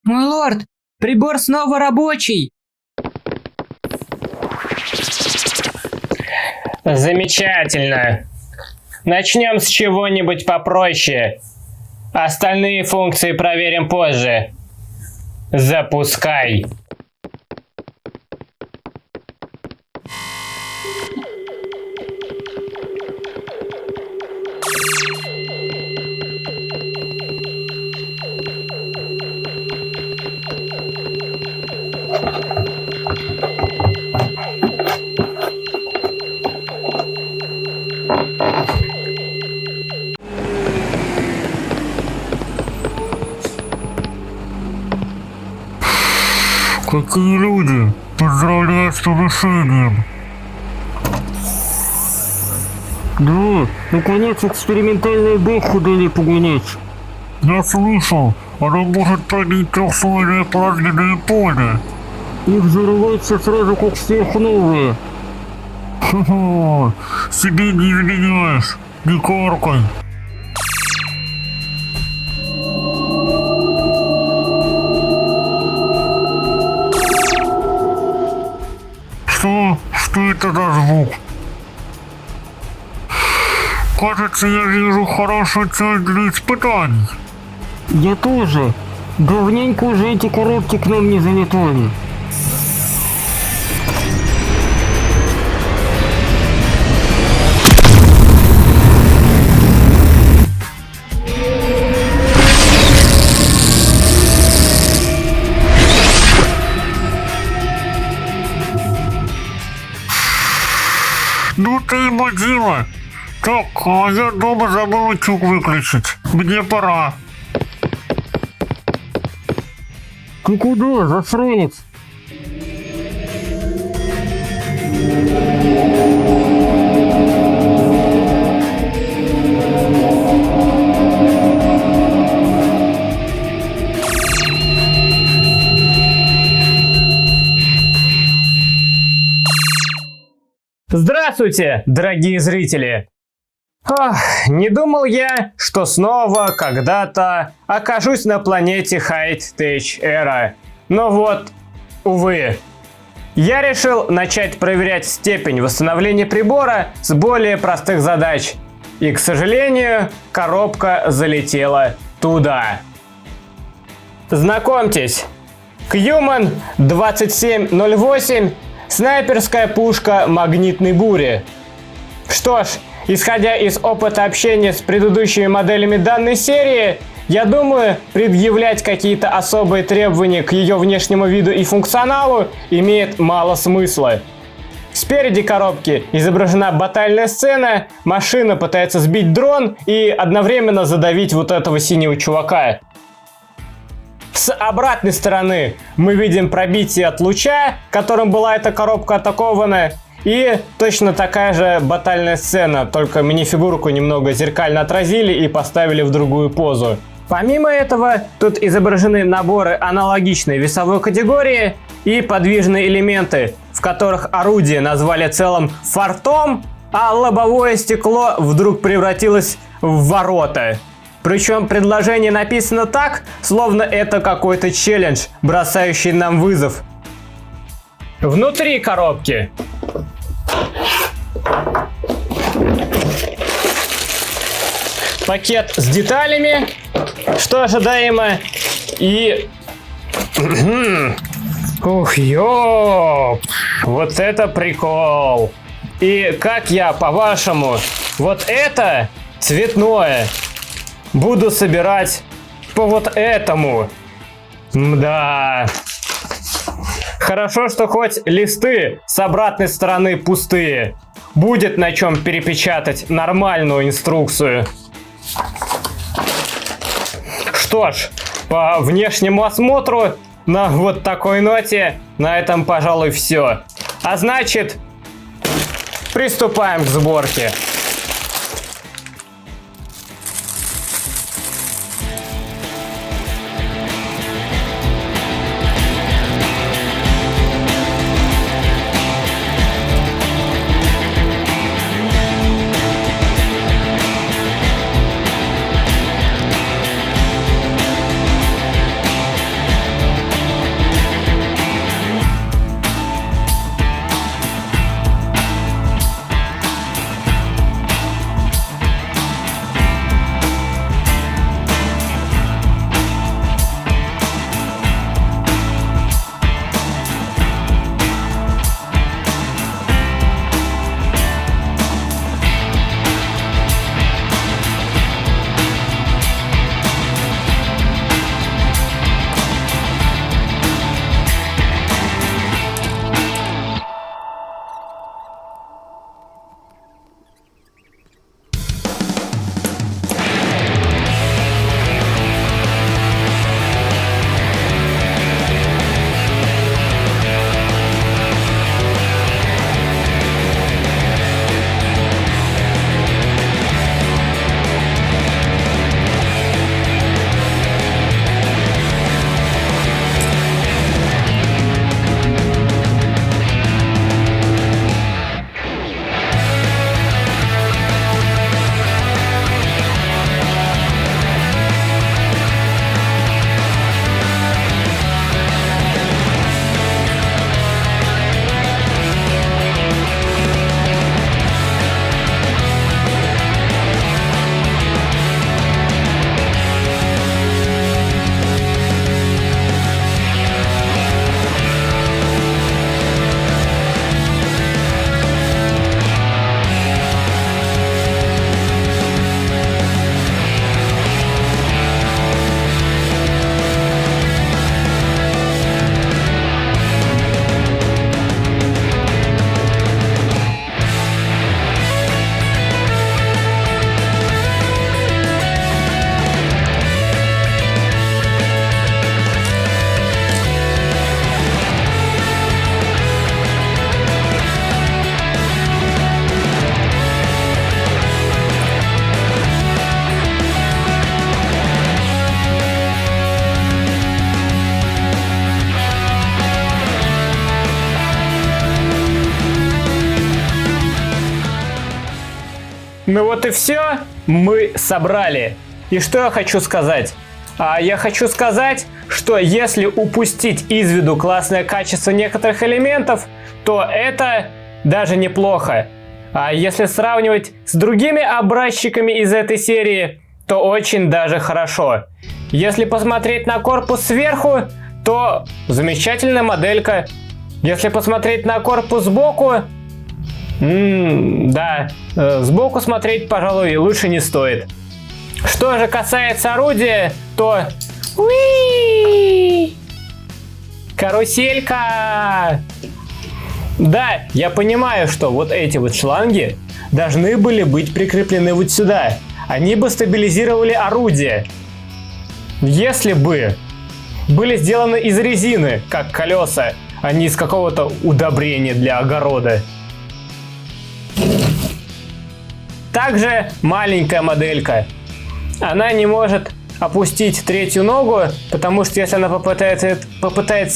Мой лорд, прибор снова рабочий. Замечательно. Начнем с чего-нибудь попроще. Остальные функции проверим позже. Запускай. Какие люди! Поздравляю с повышением! Да, наконец экспериментальные бэху дали погонять. Я слышал, она может пробить трехслойное плазменное поле. И взрывается сразу как сверхновые. Ха-ха, себе не изменяешь, не каркай. Что это за звук? Кажется, я вижу хорошую цель для испытаний. Я тоже. Давненько уже эти коробки к нам не залетали. Ну ты и мудила. Так, а я дома забыл утюг выключить. Мне пора. Ты куда, засранец? Здравствуйте, дорогие зрители! Не думал я, что снова когда-то окажусь на планете High-Tech Era. Но вот, увы. Я решил начать проверять степень восстановления прибора с более простых задач. И, к сожалению, коробка залетела туда. Знакомьтесь, Кьюман 2708, снайперская пушка магнитной бури. Что ж, исходя из опыта общения с предыдущими моделями данной серии, я думаю, предъявлять какие-то особые требования к ее внешнему виду и функционалу имеет мало смысла. Спереди коробки изображена батальная сцена, машина пытается сбить дрон и одновременно задавить вот этого синего чувака. С обратной стороны мы видим пробитие от луча, которым была эта коробка атакована, и точно такая же батальная сцена, только мини-фигурку немного зеркально отразили и поставили в другую позу. Помимо этого, тут изображены наборы аналогичной весовой категории и подвижные элементы, в которых орудие назвали целым фортом, а лобовое стекло вдруг превратилось в ворота. Причем предложение написано так, словно это какой-то челлендж, бросающий нам вызов. Внутри коробки пакет с деталями, что ожидаемо, и... Ух, ёп! Вот это прикол! И как я, по-вашему, вот это цветное буду собирать по вот этому? Мда. Хорошо, что хоть листы с обратной стороны пустые. Будет на чем перепечатать нормальную инструкцию. Что ж, по внешнему осмотру на вот такой ноте на этом, пожалуй, все. А значит, приступаем к сборке. Ну вот и все, мы собрали. И что я хочу сказать? Я хочу сказать, что если упустить из виду классное качество некоторых элементов, то это даже неплохо. А если сравнивать с другими образчиками из этой серии, то очень даже хорошо. Если посмотреть на корпус сверху, то замечательная моделька. Если посмотреть на корпус сбоку, да, сбоку смотреть, пожалуй, лучше не стоит. Что же касается орудия, то... Уи! Каруселька! Да, я понимаю, что вот эти вот шланги должны были быть прикреплены вот сюда. Они бы стабилизировали орудие. Если бы были сделаны из резины, как колеса, а не из какого-то удобрения для огорода. Также маленькая моделька. Она не может опустить третью ногу, потому что если она попытается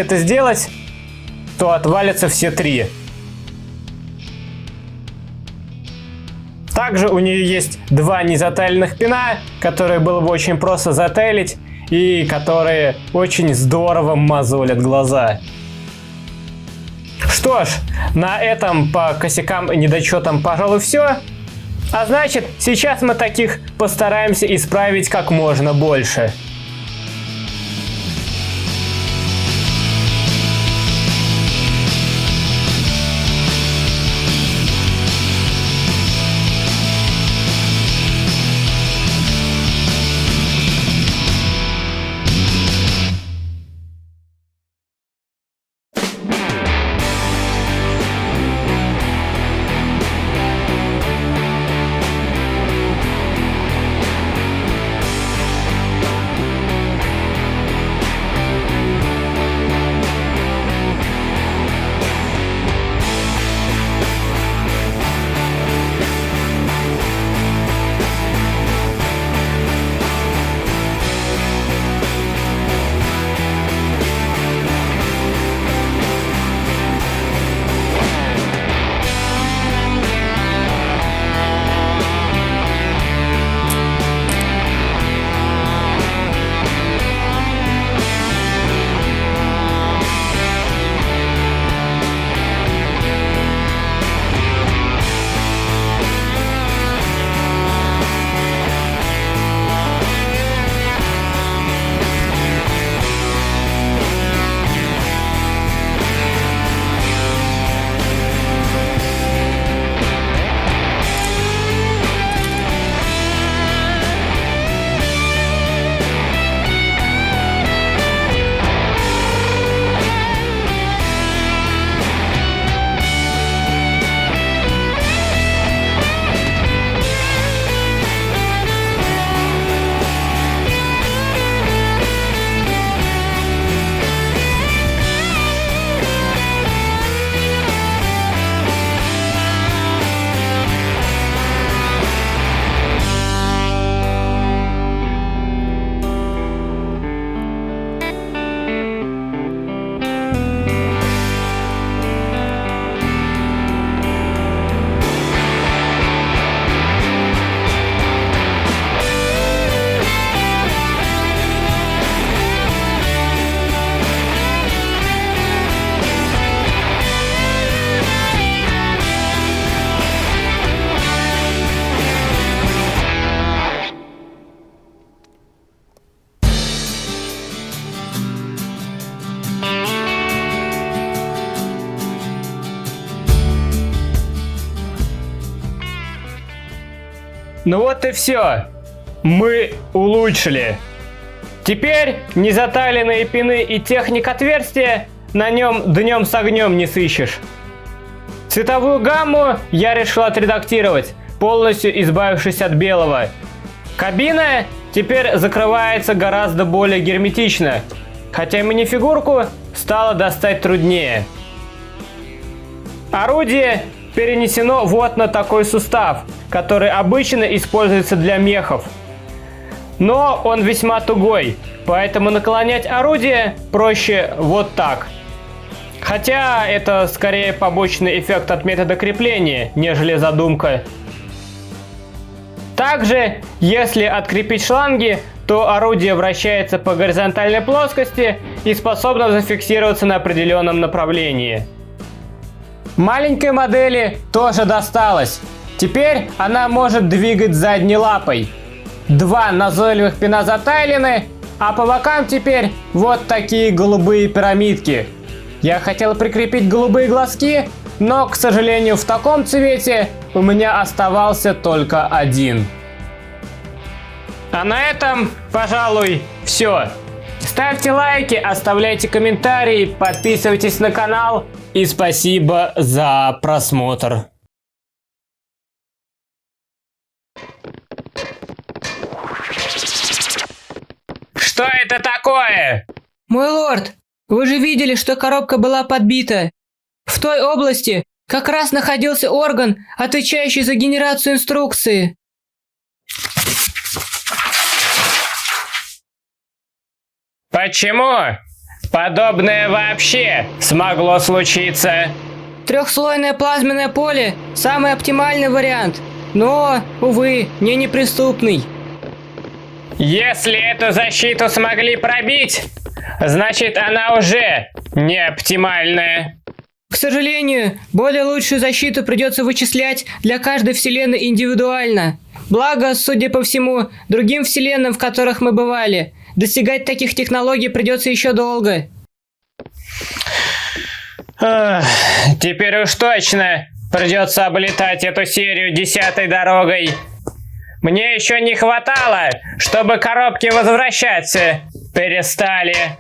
это сделать, то отвалятся все три. Также у нее есть два незатайленных пина, которые было бы очень просто затайлить и которые очень здорово мозолят глаза. Что ж, на этом по косякам и недочетам, пожалуй, все. А значит, сейчас мы таких постараемся исправить как можно больше. Ну вот и все. Мы улучшили. Теперь незатайленные пины и техник отверстия на нем днем с огнем не сыщешь. Цветовую гамму я решил отредактировать, полностью избавившись от белого. Кабина теперь закрывается гораздо более герметично, хотя минифигурку стало достать труднее. Орудие перенесено вот на такой сустав, который обычно используется для мехов. Но он весьма тугой, поэтому наклонять орудие проще вот так. Хотя это скорее побочный эффект от метода крепления, нежели задумка. Также, если открепить шланги, то орудие вращается по горизонтальной плоскости и способно зафиксироваться на определенном направлении. Маленькой модели тоже досталось. Теперь она может двигать задней лапой. 2 назойливых пина затайлены, а по бокам теперь вот такие голубые пирамидки. Я хотел прикрепить голубые глазки, но, к сожалению, в таком цвете у меня оставался только один. А на этом, пожалуй, все. Ставьте лайки, оставляйте комментарии, подписывайтесь на канал и спасибо за просмотр. Что это такое? Мой лорд, вы же видели, что коробка была подбита. В той области как раз находился орган, отвечающий за генерацию инструкции. Почему подобное вообще смогло случиться? Трехслойное плазменное поле – самый оптимальный вариант, но, увы, не неприступный. Если эту защиту смогли пробить, значит она уже не оптимальная. К сожалению, более лучшую защиту придется вычислять для каждой вселенной индивидуально. Благо, судя по всему, другим вселенным, в которых мы бывали, достигать таких технологий придется еще долго. Теперь уж точно придется облетать эту серию 10-й дорогой. Мне еще не хватало, чтобы коробки возвращаться перестали.